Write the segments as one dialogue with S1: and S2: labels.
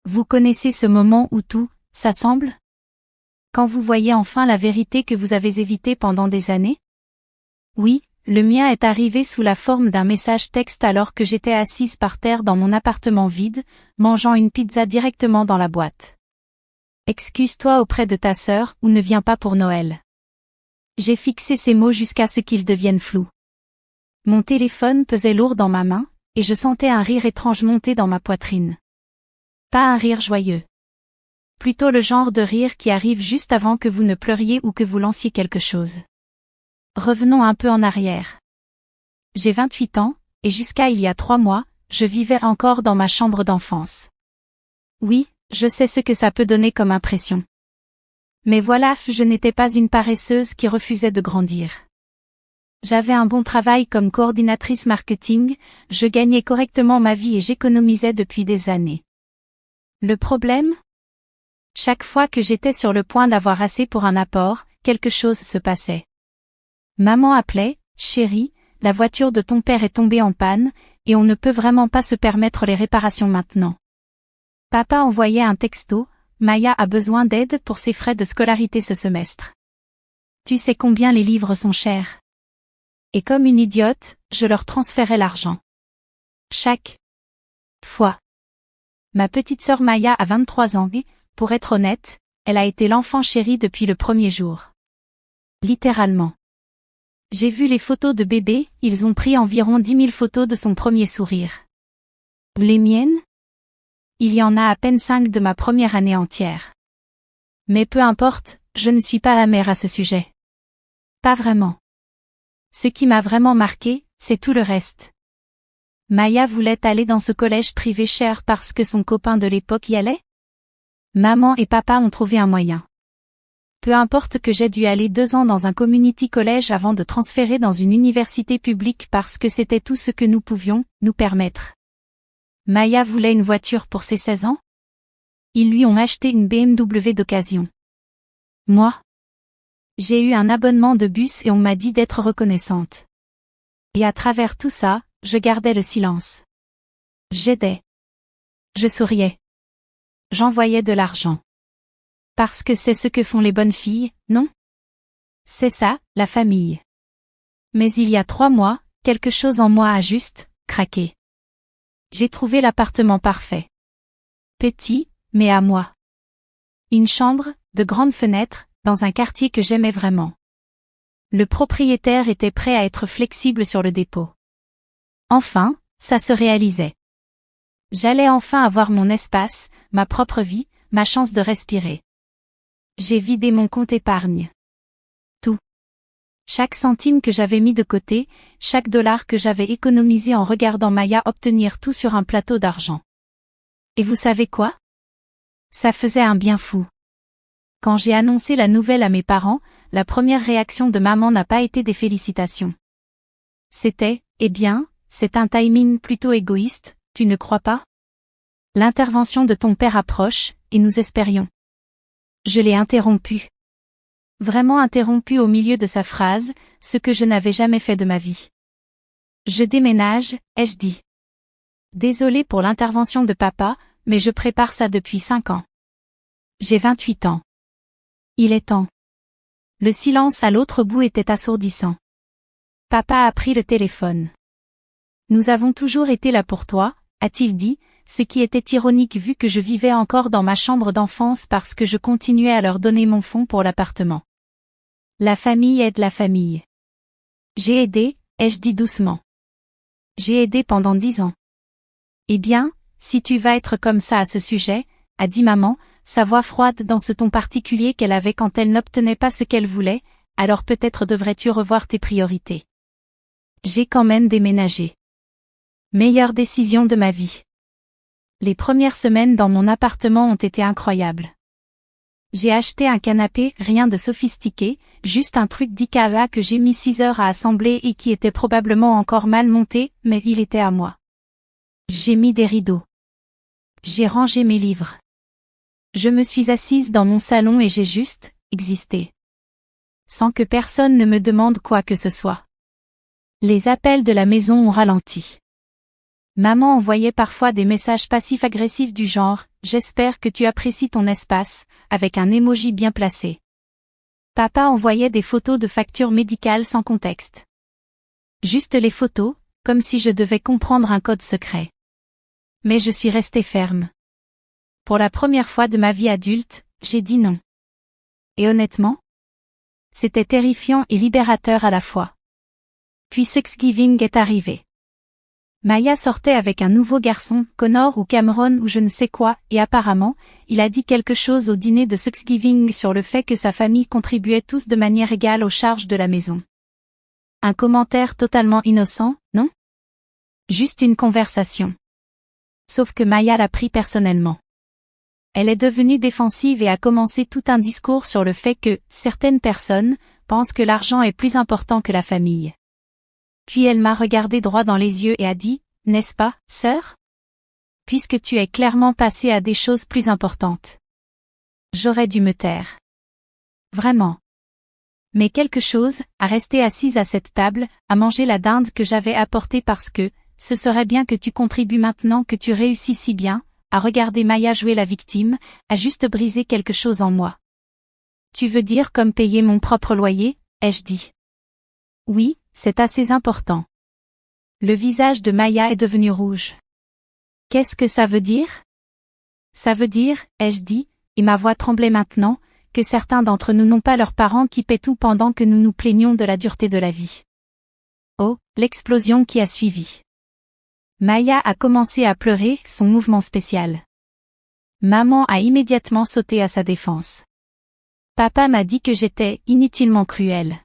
S1: Vous connaissez ce moment où tout s'assemble? Quand vous voyez enfin la vérité que vous avez évitée pendant des années? Oui, le mien est arrivé sous la forme d'un message texte alors que j'étais assise par terre dans mon appartement vide, mangeant une pizza directement dans la boîte. Excuse-toi auprès de ta sœur ou ne viens pas pour Noël. J'ai fixé ces mots jusqu'à ce qu'ils deviennent flous. Mon téléphone pesait lourd dans ma main, et je sentais un rire étrange monter dans ma poitrine. Pas un rire joyeux. Plutôt le genre de rire qui arrive juste avant que vous ne pleuriez ou que vous lanciez quelque chose. Revenons un peu en arrière. J'ai 28 ans, et jusqu'à il y a 3 mois, je vivais encore dans ma chambre d'enfance. Oui, je sais ce que ça peut donner comme impression. Mais voilà, je n'étais pas une paresseuse qui refusait de grandir. J'avais un bon travail comme coordinatrice marketing, je gagnais correctement ma vie et j'économisais depuis des années. Le problème? Chaque fois que j'étais sur le point d'avoir assez pour un apport, quelque chose se passait. Maman appelait, chérie, la voiture de ton père est tombée en panne, et on ne peut vraiment pas se permettre les réparations maintenant. Papa envoyait un texto, Maya a besoin d'aide pour ses frais de scolarité ce semestre. Tu sais combien les livres sont chers. Et comme une idiote, je leur transférais l'argent. Chaque fois. Ma petite sœur Maya a 23 ans et, pour être honnête, elle a été l'enfant chéri depuis le premier jour. Littéralement. J'ai vu les photos de bébé, ils ont pris environ 10 000 photos de son premier sourire. Les miennes? Il y en a à peine 5 de ma première année entière. Mais peu importe, je ne suis pas amère à ce sujet. Pas vraiment. Ce qui m'a vraiment marqué, c'est tout le reste. Maya voulait aller dans ce collège privé cher parce que son copain de l'époque y allait? Maman et papa ont trouvé un moyen. Peu importe que j'ai dû aller 2 ans dans un community college avant de transférer dans une université publique parce que c'était tout ce que nous pouvions nous permettre. Maya voulait une voiture pour ses 16 ans? Ils lui ont acheté une BMW d'occasion. Moi? J'ai eu un abonnement de bus et on m'a dit d'être reconnaissante. Et à travers tout ça, je gardais le silence. J'aidais. Je souriais. J'envoyais de l'argent. Parce que c'est ce que font les bonnes filles, non? C'est ça, la famille. Mais il y a 3 mois, quelque chose en moi a juste craqué. J'ai trouvé l'appartement parfait. Petit, mais à moi. Une chambre, de grandes fenêtres, dans un quartier que j'aimais vraiment. Le propriétaire était prêt à être flexible sur le dépôt. Enfin, ça se réalisait. J'allais enfin avoir mon espace, ma propre vie, ma chance de respirer. J'ai vidé mon compte épargne. Tout. Chaque centime que j'avais mis de côté, chaque dollar que j'avais économisé en regardant Maya obtenir tout sur un plateau d'argent. Et vous savez quoi? Ça faisait un bien fou. Quand j'ai annoncé la nouvelle à mes parents, la première réaction de maman n'a pas été des félicitations. C'était, eh bien, c'est un timing plutôt égoïste, tu ne crois pas? L'intervention de ton père approche, et nous espérions. Je l'ai interrompu. Vraiment interrompu au milieu de sa phrase, ce que je n'avais jamais fait de ma vie. Je déménage, ai-je dit. Désolée pour l'intervention de papa, mais je prépare ça depuis 5 ans. J'ai 28 ans. Il est temps. Le silence à l'autre bout était assourdissant. Papa a pris le téléphone. Nous avons toujours été là pour toi, a-t-il dit, ce qui était ironique vu que je vivais encore dans ma chambre d'enfance parce que je continuais à leur donner mon fonds pour l'appartement. La famille aide la famille. J'ai aidé, ai-je dit doucement. J'ai aidé pendant 10 ans. Eh bien, si tu vas être comme ça à ce sujet, a dit maman, sa voix froide dans ce ton particulier qu'elle avait quand elle n'obtenait pas ce qu'elle voulait, alors peut-être devrais-tu revoir tes priorités. J'ai quand même déménagé. Meilleure décision de ma vie. Les premières semaines dans mon appartement ont été incroyables. J'ai acheté un canapé, rien de sophistiqué, juste un truc d'IKEA que j'ai mis 6 heures à assembler et qui était probablement encore mal monté, mais il était à moi. J'ai mis des rideaux. J'ai rangé mes livres. Je me suis assise dans mon salon et j'ai juste existé. Sans que personne ne me demande quoi que ce soit. Les appels de la maison ont ralenti. Maman envoyait parfois des messages passifs-agressifs du genre j'espère que tu apprécies ton espace, avec un emoji bien placé. Papa envoyait des photos de factures médicales sans contexte. Juste les photos, comme si je devais comprendre un code secret. Mais je suis restée ferme. Pour la première fois de ma vie adulte, j'ai dit non. Et honnêtement, c'était terrifiant et libérateur à la fois. Puis Thanksgiving est arrivé. Maya sortait avec un nouveau garçon, Connor ou Cameron ou je ne sais quoi, et apparemment, il a dit quelque chose au dîner de Thanksgiving sur le fait que sa famille contribuait tous de manière égale aux charges de la maison. Un commentaire totalement innocent, non? Juste une conversation. Sauf que Maya l'a pris personnellement. Elle est devenue défensive et a commencé tout un discours sur le fait que certaines personnes pensent que l'argent est plus important que la famille. Puis elle m'a regardé droit dans les yeux et a dit, « N'est-ce pas, sœur? Puisque tu es clairement passée à des choses plus importantes. » J'aurais dû me taire. Vraiment. Mais quelque chose, à rester assise à cette table, à manger la dinde que j'avais apportée parce que, ce serait bien que tu contribues maintenant que tu réussis si bien, à regarder Maya jouer la victime, à juste briser quelque chose en moi. Tu veux dire comme payer mon propre loyer, ai-je dit. Oui, c'est assez important. Le visage de Maya est devenu rouge. Qu'est-ce que ça veut dire? Ça veut dire, ai-je dit, et ma voix tremblait maintenant, que certains d'entre nous n'ont pas leurs parents qui paient tout pendant que nous nous plaignons de la dureté de la vie. Oh, l'explosion qui a suivi. Maya a commencé à pleurer, son mouvement spécial. Maman a immédiatement sauté à sa défense. Papa m'a dit que j'étais inutilement cruelle.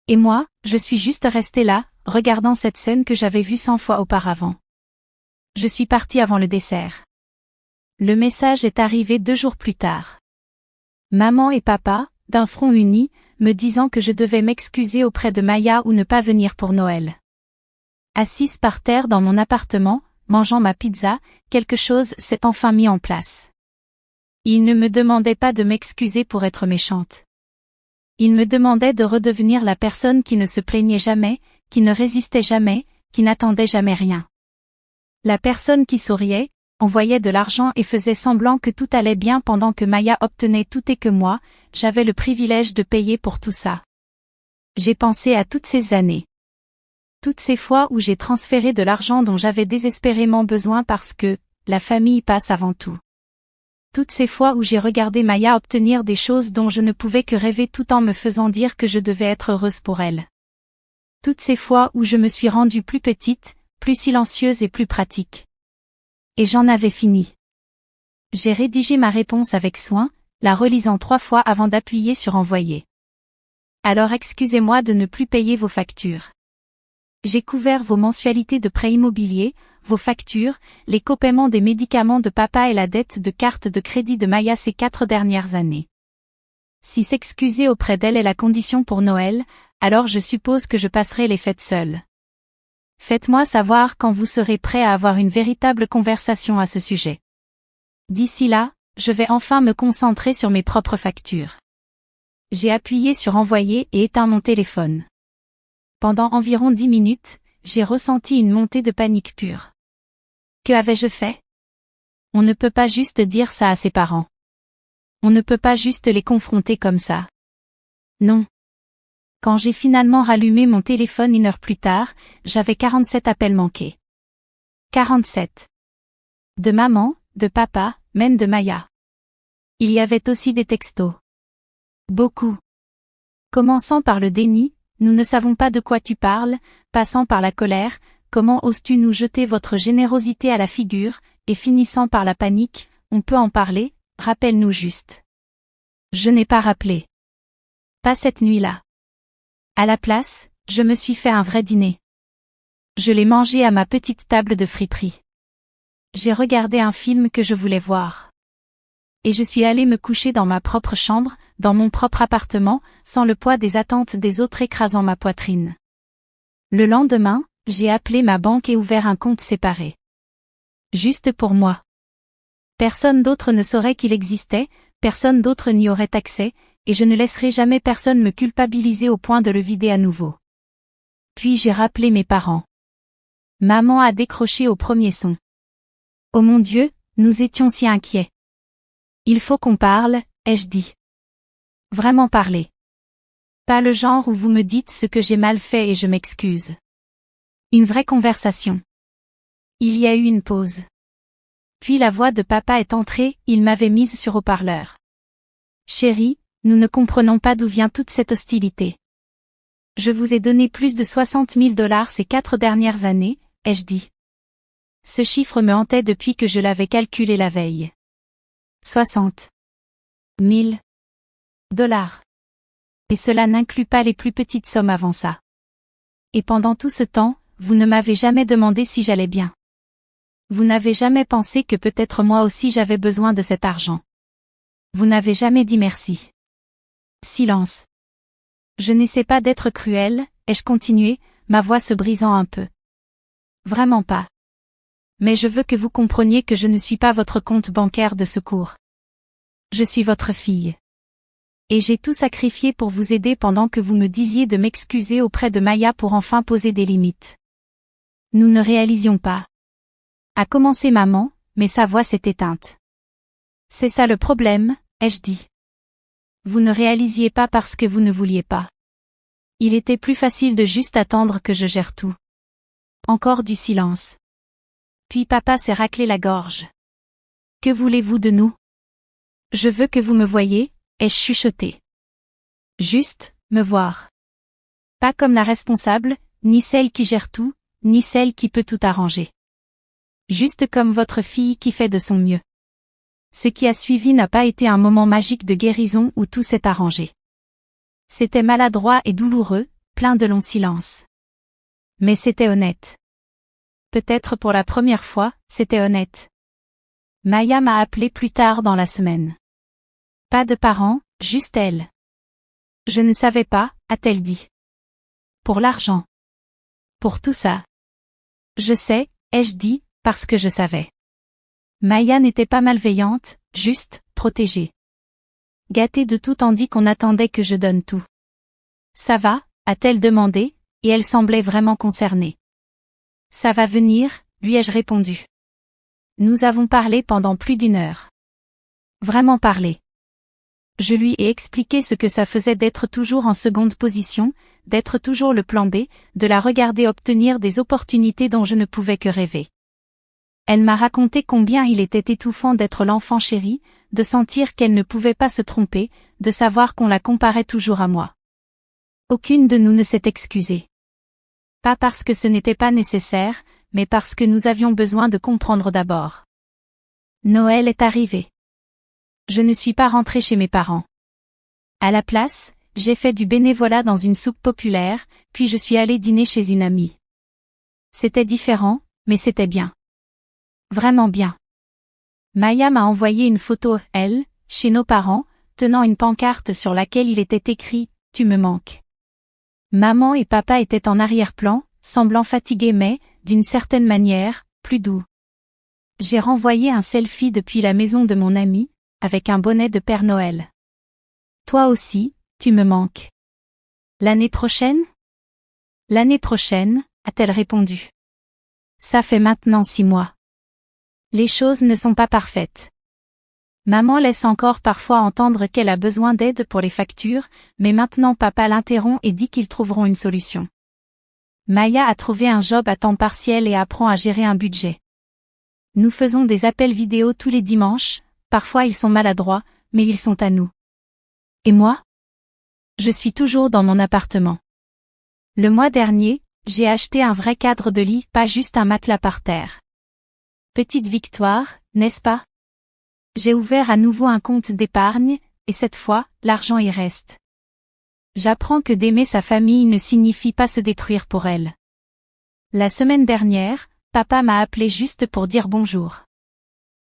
S1: Et moi, je suis juste restée là, regardant cette scène que j'avais vue 100 fois auparavant. Je suis partie avant le dessert. Le message est arrivé 2 jours plus tard. Maman et papa, d'un front uni, me disant que je devais m'excuser auprès de Maya ou ne pas venir pour Noël. Assise par terre dans mon appartement, mangeant ma pizza, quelque chose s'est enfin mis en place. Ils ne me demandaient pas de m'excuser pour être méchante. Ils me demandaient de redevenir la personne qui ne se plaignait jamais, qui ne résistait jamais, qui n'attendait jamais rien. La personne qui souriait, envoyait de l'argent et faisait semblant que tout allait bien pendant que Maya obtenait tout et que moi, j'avais le privilège de payer pour tout ça. J'ai pensé à toutes ces années. Toutes ces fois où j'ai transféré de l'argent dont j'avais désespérément besoin parce que, la famille passe avant tout. Toutes ces fois où j'ai regardé Maya obtenir des choses dont je ne pouvais que rêver tout en me faisant dire que je devais être heureuse pour elle. Toutes ces fois où je me suis rendue plus petite, plus silencieuse et plus pratique. Et j'en avais fini. J'ai rédigé ma réponse avec soin, la relisant 3 fois avant d'appuyer sur envoyer. Alors excusez-moi de ne plus payer vos factures. J'ai couvert vos mensualités de prêt immobilier, vos factures, les copaiements des médicaments de papa et la dette de carte de crédit de Maya ces 4 dernières années. Si s'excuser auprès d'elle est la condition pour Noël, alors je suppose que je passerai les fêtes seule. Faites-moi savoir quand vous serez prêt à avoir une véritable conversation à ce sujet. D'ici là, je vais enfin me concentrer sur mes propres factures. J'ai appuyé sur envoyer et éteint mon téléphone. Pendant environ 10 minutes, j'ai ressenti une montée de panique pure. Que avais-je fait? On ne peut pas juste dire ça à ses parents. On ne peut pas juste les confronter comme ça. Non. Quand j'ai finalement rallumé mon téléphone 1 heure plus tard, j'avais 47 appels manqués. 47. De maman, de papa, même de Maya. Il y avait aussi des textos. Beaucoup. Commençant par le déni, nous ne savons pas de quoi tu parles, passant par la colère, comment oses-tu nous jeter votre générosité à la figure, et finissant par la panique, on peut en parler, rappelle-nous juste. Je n'ai pas rappelé. Pas cette nuit-là. À la place, je me suis fait un vrai dîner. Je l'ai mangé à ma petite table de friperie. J'ai regardé un film que je voulais voir. Et je suis allée me coucher dans ma propre chambre, dans mon propre appartement, sans le poids des attentes des autres écrasant ma poitrine. Le lendemain, j'ai appelé ma banque et ouvert un compte séparé. Juste pour moi. Personne d'autre ne saurait qu'il existait, personne d'autre n'y aurait accès, et je ne laisserai jamais personne me culpabiliser au point de le vider à nouveau. Puis j'ai rappelé mes parents. Maman a décroché au premier son. Oh mon Dieu, Nous étions si inquiets. Il faut qu'on parle, ai-je dit. Vraiment parler. Pas le genre où vous me dites ce que j'ai mal fait et je m'excuse. Une vraie conversation. Il y a eu une pause. Puis la voix de papa est entrée, il m'avait mise sur haut-parleur. Chérie, nous ne comprenons pas d'où vient toute cette hostilité. Je vous ai donné plus de 60 000 $ ces 4 dernières années, ai-je dit. Ce chiffre me hantait depuis que je l'avais calculé la veille. 60 000 $. Et cela n'inclut pas les plus petites sommes avant ça. Et pendant tout ce temps, vous ne m'avez jamais demandé si j'allais bien. Vous n'avez jamais pensé que peut-être moi aussi j'avais besoin de cet argent. Vous n'avez jamais dit merci. Silence. Je n'essaie pas d'être cruelle, ai-je continué, ma voix se brisant un peu. Vraiment pas. Mais je veux que vous compreniez que je ne suis pas votre compte bancaire de secours. Je suis votre fille. Et j'ai tout sacrifié pour vous aider pendant que vous me disiez de m'excuser auprès de Maya pour enfin poser des limites. Nous ne réalisions pas. A commencé maman, mais sa voix s'est éteinte. C'est ça le problème, ai-je dit. Vous ne réalisiez pas parce que vous ne vouliez pas. Il était plus facile de juste attendre que je gère tout. Encore du silence. Puis papa s'est raclé la gorge. Que voulez-vous de nous? Je veux que vous me voyiez, ai-je chuchoté. Juste, me voir. Pas comme la responsable, ni celle qui gère tout, ni celle qui peut tout arranger. Juste comme votre fille qui fait de son mieux. Ce qui a suivi n'a pas été un moment magique de guérison où tout s'est arrangé. C'était maladroit et douloureux, plein de longs silences. Mais c'était honnête. Peut-être pour la première fois, c'était honnête. Maya m'a appelé plus tard dans la semaine. Pas de parents, juste elle. Je ne savais pas, a-t-elle dit. Pour l'argent. Pour tout ça. Je sais, ai-je dit, parce que je savais. Maya n'était pas malveillante, juste, protégée. Gâtée de tout tandis qu'on attendait que je donne tout. Ça va, a-t-elle demandé, et elle semblait vraiment concernée. Ça va venir, lui ai-je répondu. Nous avons parlé pendant plus d'1 heure. Vraiment parlé. Je lui ai expliqué ce que ça faisait d'être toujours en seconde position, d'être toujours le plan B, de la regarder obtenir des opportunités dont je ne pouvais que rêver. Elle m'a raconté combien il était étouffant d'être l'enfant chéri, de sentir qu'elle ne pouvait pas se tromper, de savoir qu'on la comparait toujours à moi. Aucune de nous ne s'est excusée. Pas parce que ce n'était pas nécessaire, mais parce que nous avions besoin de comprendre d'abord. Noël est arrivé. Je ne suis pas rentrée chez mes parents. À la place, j'ai fait du bénévolat dans une soupe populaire, puis je suis allée dîner chez une amie. C'était différent, mais c'était bien. Vraiment bien. Maya m'a envoyé une photo, elle, chez nos parents, tenant une pancarte sur laquelle il était écrit « Tu me manques ». Maman et papa étaient en arrière-plan, semblant fatigués mais, d'une certaine manière, plus doux. J'ai renvoyé un selfie depuis la maison de mon ami, avec un bonnet de Père Noël. Toi aussi, tu me manques. L'année prochaine? L'année prochaine, a-t-elle répondu. Ça fait maintenant 6 mois. Les choses ne sont pas parfaites. Maman laisse encore parfois entendre qu'elle a besoin d'aide pour les factures, mais maintenant papa l'interrompt et dit qu'ils trouveront une solution. Maya a trouvé un job à temps partiel et apprend à gérer un budget. Nous faisons des appels vidéo tous les dimanches, parfois ils sont maladroits, mais ils sont à nous. Et moi? Je suis toujours dans mon appartement. Le mois dernier, j'ai acheté un vrai cadre de lit, pas juste un matelas par terre. Petite victoire, n'est-ce pas? J'ai ouvert à nouveau un compte d'épargne, et cette fois, l'argent y reste. J'apprends que d'aimer sa famille ne signifie pas se détruire pour elle. La semaine dernière, papa m'a appelé juste pour dire bonjour.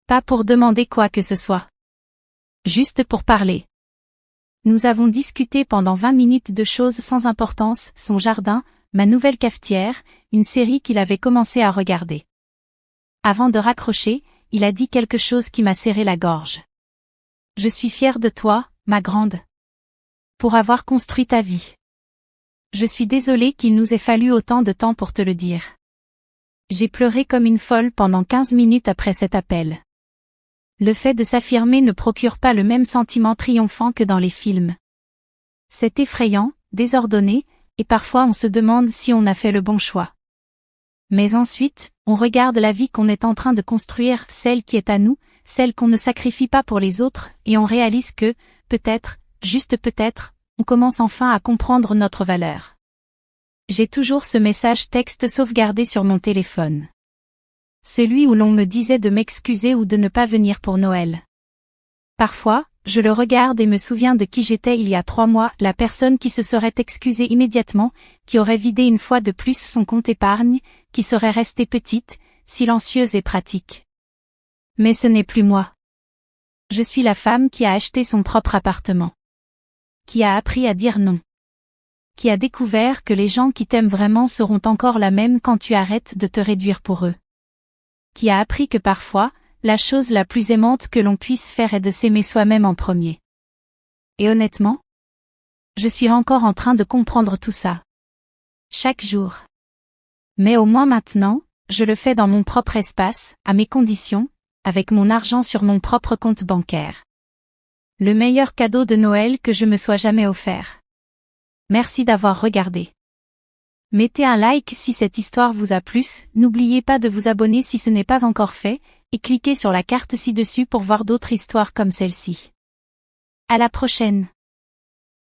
S1: Pas pour demander quoi que ce soit. Juste pour parler. Nous avons discuté pendant 20 minutes de choses sans importance, son jardin, ma nouvelle cafetière, une série qu'il avait commencé à regarder. Avant de raccrocher, il a dit quelque chose qui m'a serré la gorge. Je suis fière de toi, ma grande. Pour avoir construit ta vie. Je suis désolée qu'il nous ait fallu autant de temps pour te le dire. J'ai pleuré comme une folle pendant 15 minutes après cet appel. Le fait de s'affirmer ne procure pas le même sentiment triomphant que dans les films. C'est effrayant, désordonné, et parfois on se demande si on a fait le bon choix. Mais ensuite, on regarde la vie qu'on est en train de construire, celle qui est à nous, celle qu'on ne sacrifie pas pour les autres, et on réalise que, peut-être, juste peut-être, on commence enfin à comprendre notre valeur. J'ai toujours ce message texte sauvegardé sur mon téléphone. Celui où l'on me disait de m'excuser ou de ne pas venir pour Noël. Parfois, je le regarde et me souviens de qui j'étais il y a 3 mois, la personne qui se serait excusée immédiatement, qui aurait vidé une fois de plus son compte épargne, qui serait restée petite, silencieuse et pratique. Mais ce n'est plus moi. Je suis la femme qui a acheté son propre appartement. Qui a appris à dire non. Qui a découvert que les gens qui t'aiment vraiment seront encore là même quand tu arrêtes de te réduire pour eux. Qui a appris que parfois, la chose la plus aimante que l'on puisse faire est de s'aimer soi-même en premier. Et honnêtement, je suis encore en train de comprendre tout ça. Chaque jour. Mais au moins maintenant, je le fais dans mon propre espace, à mes conditions, avec mon argent sur mon propre compte bancaire. Le meilleur cadeau de Noël que je me sois jamais offert. Merci d'avoir regardé. Mettez un like si cette histoire vous a plu, n'oubliez pas de vous abonner si ce n'est pas encore fait, et cliquez sur la carte ci-dessus pour voir d'autres histoires comme celle-ci. À la prochaine.